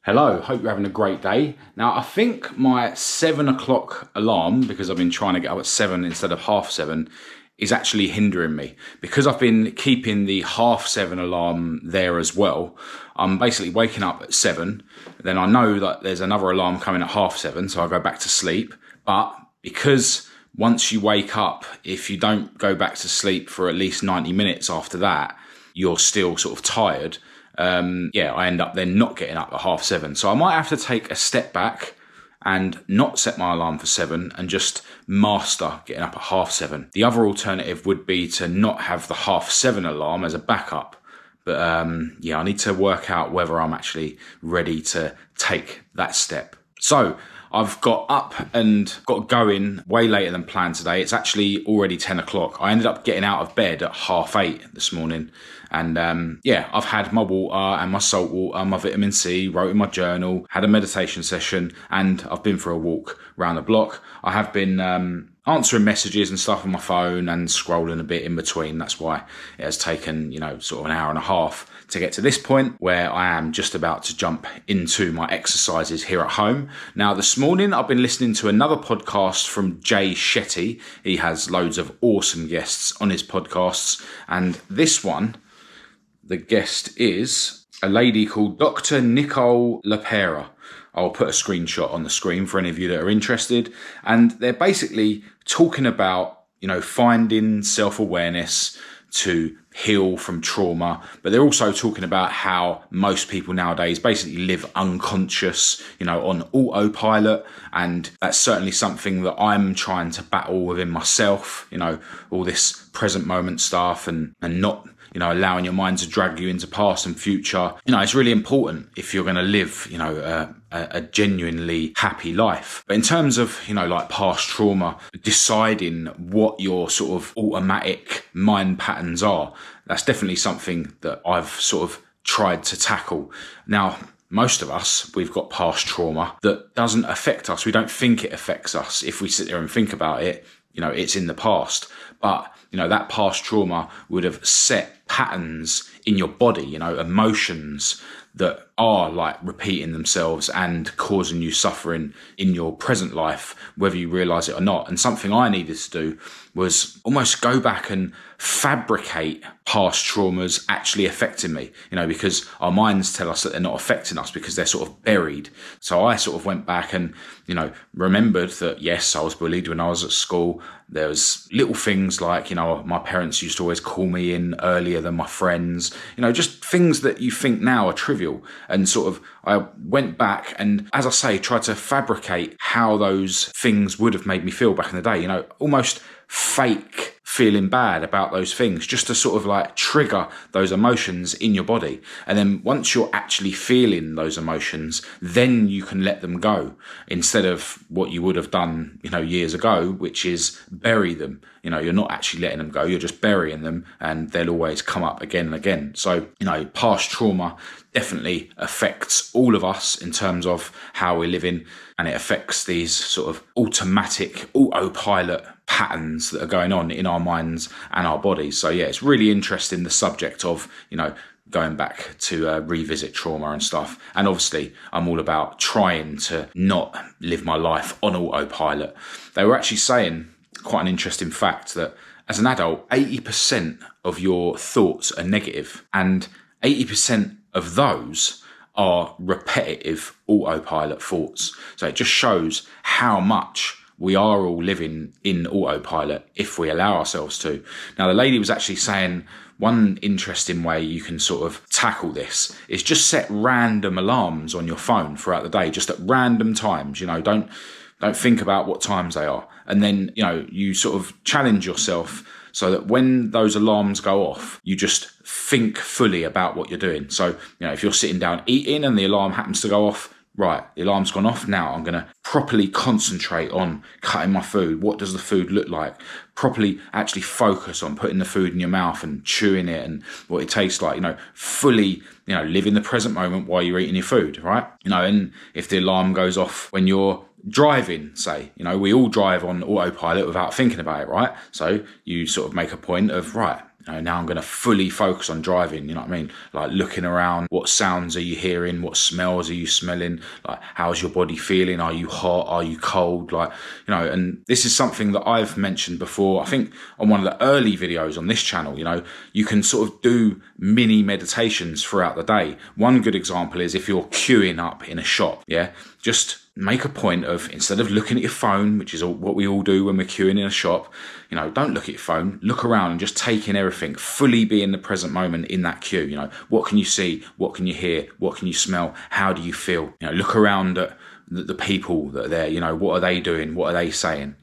Hello, hope you're having a great day. Now, I think my 7 o'clock alarm, because I've been trying to get up at 7 instead of half 7, is actually hindering me. Because I've been keeping the half 7 alarm there as well, I'm basically waking up at 7, then I know that there's another alarm coming at half 7, so I go back to sleep. But because once you wake up, if you don't go back to sleep for at least 90 minutes after that, you're still sort of tired. I end up then not getting up at half 7. So I might have to take a step back and not set my alarm for 7 and just master getting up at half 7. The other alternative would be to not have the half 7 alarm as a backup. But I need to work out whether I'm actually ready to take that step. So I've got up and got going way later than planned today. It's actually already 10 o'clock. I ended up getting out of bed at 8:30 this morning. And I've had my water and my salt water, my vitamin C, wrote in my journal, had a meditation session, and I've been for a walk around the block. I have been answering messages and stuff on my phone and scrolling a bit in between. That's why it has taken, sort of an hour and a half to get to this point where I am just about to jump into my exercises here at home. Now, this morning I've been listening to another podcast from Jay Shetty. He has loads of awesome guests on his podcasts. And this one, the guest is a lady called Dr. Nicole LaPera. I'll put a screenshot on the screen for any of you that are interested. And they're basically talking about, finding self-awareness to heal from trauma. But they're also talking about how most people nowadays basically live unconscious, on autopilot. And that's certainly something that I'm trying to battle within myself, all this present moment stuff and not allowing your mind to drag you into past and future. It's really important if you're going to live, a genuinely happy life. But in terms of, like past trauma, deciding what your sort of automatic mind patterns are, that's definitely something that I've sort of tried to tackle. Now, most of us, we've got past trauma that doesn't affect us. We don't think it affects us. If we sit there and think about it, it's in the past. But, that past trauma would have set patterns in your body, emotions that are like repeating themselves and causing you suffering in your present life, whether you realize it or not. And something I needed to do was almost go back and fabricate past traumas actually affecting me, because our minds tell us that they're not affecting us because they're sort of buried. So I sort of went back and, remembered that, yes, I was bullied when I was at school. There was little things like, my parents used to always call me in earlier than my friends, just things that you think now are trivial. And sort of, I went back and, as I say, tried to fabricate how those things would have made me feel back in the day, almost fake feeling bad about those things just to sort of like trigger those emotions in your body. And then once you're actually feeling those emotions, then you can let them go instead of what you would have done, years ago, which is bury them. You're not actually letting them go. You're just burying them and they'll always come up again and again. So, past trauma definitely affects all of us in terms of how we're living, and it affects these sort of autopilot patterns that are going on in our minds and our bodies. So it's really interesting, the subject of, going back to revisit trauma and stuff. And obviously I'm all about trying to not live my life on autopilot. They were actually saying, quite an interesting fact, that as an adult, 80% of your thoughts are negative, and 80% of those are repetitive autopilot thoughts. So it just shows how much we are all living in autopilot if we allow ourselves to. Now, the lady was actually saying one interesting way you can sort of tackle this is just set random alarms on your phone throughout the day, just at random times. Don't think about what times they are. And then, you sort of challenge yourself so that when those alarms go off, you just think fully about what you're doing. So, if you're sitting down eating and the alarm happens to go off, right, the alarm's gone off. Now I'm going to properly concentrate on cutting my food. What does the food look like? Properly actually focus on putting the food in your mouth and chewing it and what it tastes like, fully, live in the present moment while you're eating your food, right? And if the alarm goes off when you're driving, say, we all drive on autopilot without thinking about it, right? So you sort of make a point of, right, now I'm going to fully focus on driving, you know what I mean? Like looking around, what sounds are you hearing? What smells are you smelling? Like, how's your body feeling? Are you hot? Are you cold? Like, and this is something that I've mentioned before, I think on one of the early videos on this channel. You can sort of do mini meditations throughout the day. One good example is if you're queuing up in a shop, just make a point of, instead of looking at your phone, which is what we all do when we're queuing in a shop, don't look at your phone, look around and just take in everything, fully be in the present moment in that queue. What can you see? What can you hear? What can you smell? How do you feel? Look around at the people that are there, what are they doing? What are they saying?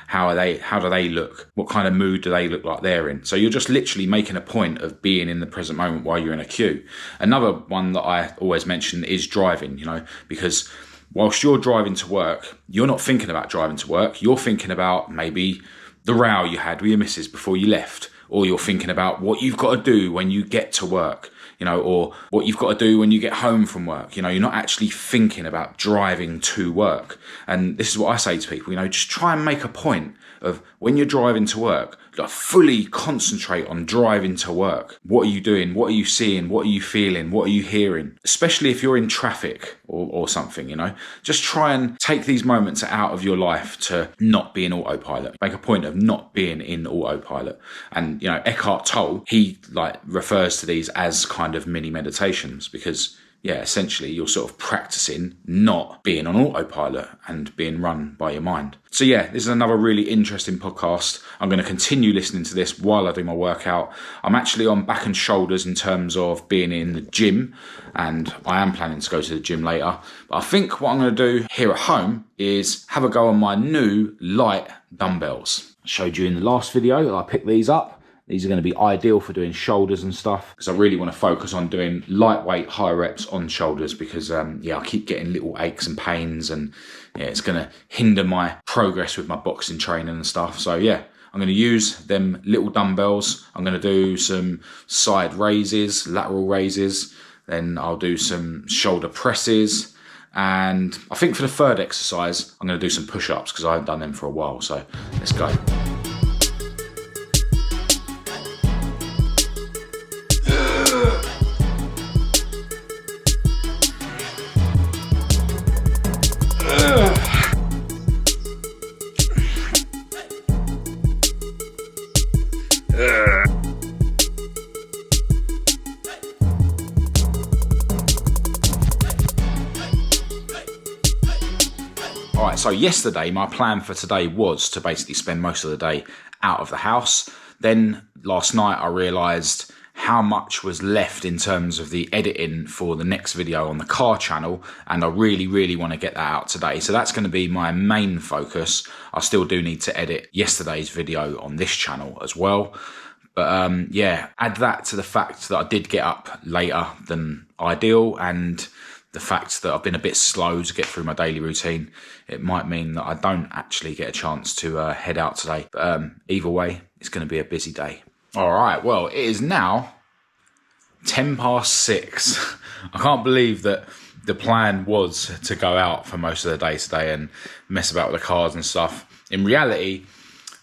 How do they look? What kind of mood do they look like they're in? So you're just literally making a point of being in the present moment while you're in a queue. Another one that I always mention is driving, because whilst you're driving to work, you're not thinking about driving to work. You're thinking about maybe the row you had with your missus before you left, or you're thinking about what you've got to do when you get to work, or what you've got to do when you get home from work. You're not actually thinking about driving to work. And this is what I say to people, just try and make a point of, when you're driving to work, fully concentrate on driving to work. What are you doing? What are you seeing? What are you feeling? What are you hearing? Especially if you're in traffic or something, just try and take these moments out of your life to not be in autopilot. Make a point of not being in autopilot. And, Eckhart Tolle, he refers to these as kind of mini meditations, because essentially you're sort of practicing not being on autopilot and being run by your mind. So this is another really interesting podcast. I'm going to continue listening to this while I do my workout. I'm actually on back and shoulders in terms of being in the gym, and I am planning to go to the gym later. But I think what I'm going to do here at home is have a go on my new light dumbbells. I showed you in the last video that I picked these up. These are going to be ideal for doing shoulders and stuff, because I really want to focus on doing lightweight, high reps on shoulders, because I keep getting little aches and pains, and it's going to hinder my progress with my boxing training and stuff. So I'm going to use them little dumbbells. I'm going to do some side raises, lateral raises. Then I'll do some shoulder presses. And I think for the third exercise, I'm going to do some push-ups, because I haven't done them for a while. So let's go. Alright, so yesterday my plan for today was to basically spend most of the day out of the house. Then last night I realised how much was left in terms of the editing for the next video on the car channel, and I really want to get that out today. So that's going to be my main focus. I still do need to edit yesterday's video on this channel as well. But add that to the fact that I did get up later than ideal, and the fact that I've been a bit slow to get through my daily routine. It might mean that I don't actually get a chance to head out today. But either way, it's going to be a busy day. All right, well, it is now 6:10. I can't believe that the plan was to go out for most of the day today and mess about with the cars and stuff. In reality,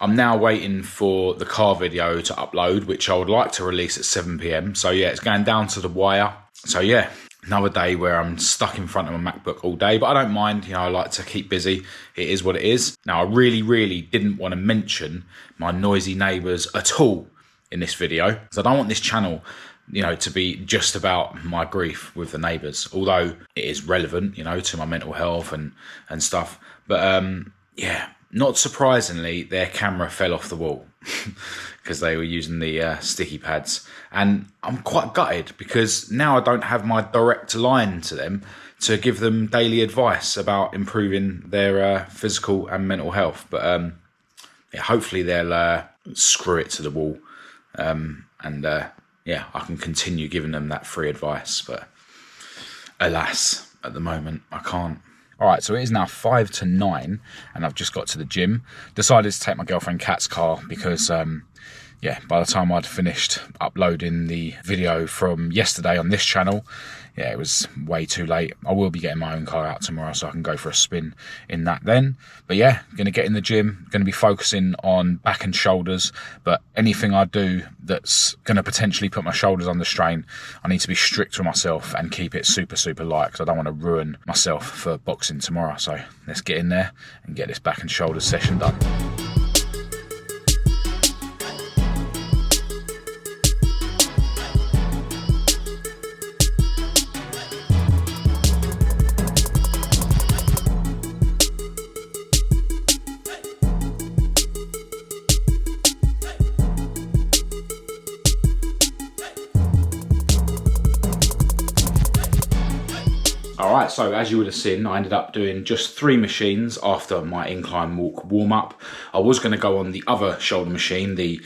I'm now waiting for the car video to upload, which I would like to release at 7 p.m. So it's going down to the wire. So another day where I'm stuck in front of my MacBook all day, but I don't mind. I like to keep busy. It is what it is. Now, I really didn't want to mention my noisy neighbours at all in this video, because I don't want this channel, to be just about my grief with the neighbours, although it is relevant, to my mental health and stuff. But not surprisingly, their camera fell off the wall because they were using the sticky pads. And I'm quite gutted, because now I don't have my direct line to them to give them daily advice about improving their physical and mental health. But hopefully they'll screw it to the wall. I can continue giving them that free advice. But alas, at the moment, I can't. All right, so it is now 5 to 9, and I've just got to the gym. Decided to take my girlfriend Kat's car because, yeah, by the time I'd finished uploading the video from yesterday on this channel, yeah, it was way too late. I will be getting my own car out tomorrow so I can go for a spin in that then. But yeah, going to get in the gym, going to be focusing on back and shoulders. But anything I do that's going to potentially put my shoulders under strain, I need to be strict with myself and keep it super, super light because I don't want to ruin myself for boxing tomorrow. So let's get in there and get this back and shoulders session done. Alright, so as you would have seen, I ended up doing just 3 machines after my incline walk warm-up. I was going to go on the other shoulder machine, the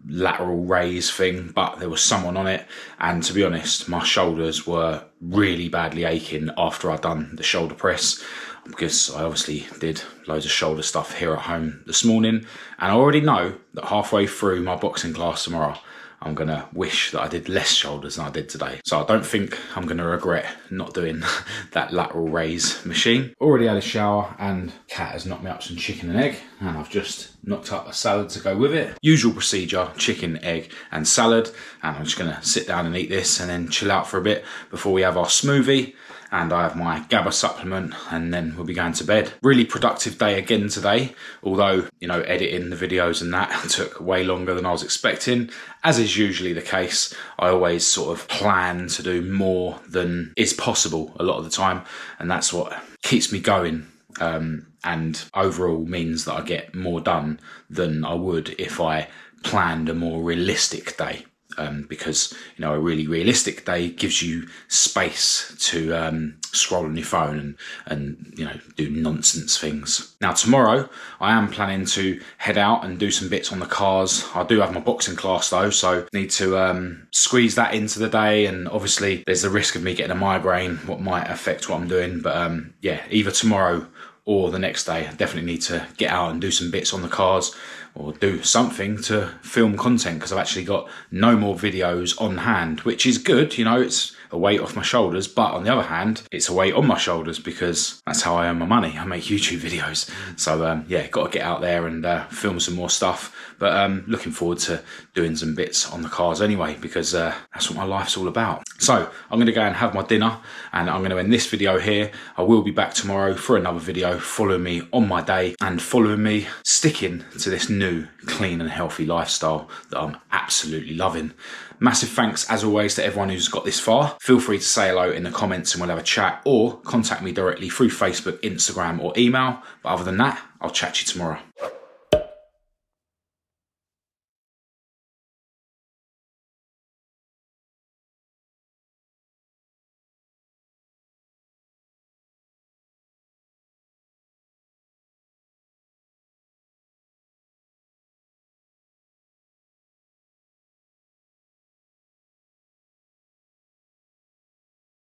lateral raise thing, but there was someone on it, and to be honest, my shoulders were really badly aching after I'd done the shoulder press, because I obviously did loads of shoulder stuff here at home this morning, and I already know that halfway through my boxing class tomorrow, I'm going to wish that I did less shoulders than I did today. So I don't think I'm going to regret not doing that lateral raise machine. Already had a shower and Kat has knocked me up some chicken and egg, and I've just knocked up a salad to go with it. Usual procedure, chicken, egg and salad. And I'm just going to sit down and eat this and then chill out for a bit before we have our smoothie. And I have my GABA supplement, and then we'll be going to bed. Really productive day again today, although, you know, editing the videos and that took way longer than I was expecting. As is usually the case, I always sort of plan to do more than is possible a lot of the time, and that's what keeps me going. And overall means that I get more done than I would if I planned a more realistic day. Because, you know, a really realistic day gives you space to scroll on your phone and, you know, do nonsense things. Now, tomorrow, I am planning to head out and do some bits on the cars. I do have my boxing class, though, so need to squeeze that into the day. And obviously, there's the risk of me getting a migraine, what might affect what I'm doing. But, yeah, either tomorrow or the next day, I definitely need to get out and do some bits on the cars or do something to film content, because I've actually got no more videos on hand, which is good. You know, it's a weight off my shoulders, but on the other hand, it's a weight on my shoulders because that's how I earn my money. I make YouTube videos. So yeah, got to get out there and film some more stuff. But looking forward to doing some bits on the cars anyway, because that's what my life's all about. So I'm going to go and have my dinner, and I'm going to end this video here. I will be back tomorrow for another video, following me on my day and following me sticking to this new clean and healthy lifestyle that I'm absolutely loving. Massive thanks as always to everyone who's got this far. Feel free to say hello in the comments and we'll have a chat, or contact me directly through Facebook, Instagram or email. But other than that, I'll chat to you tomorrow.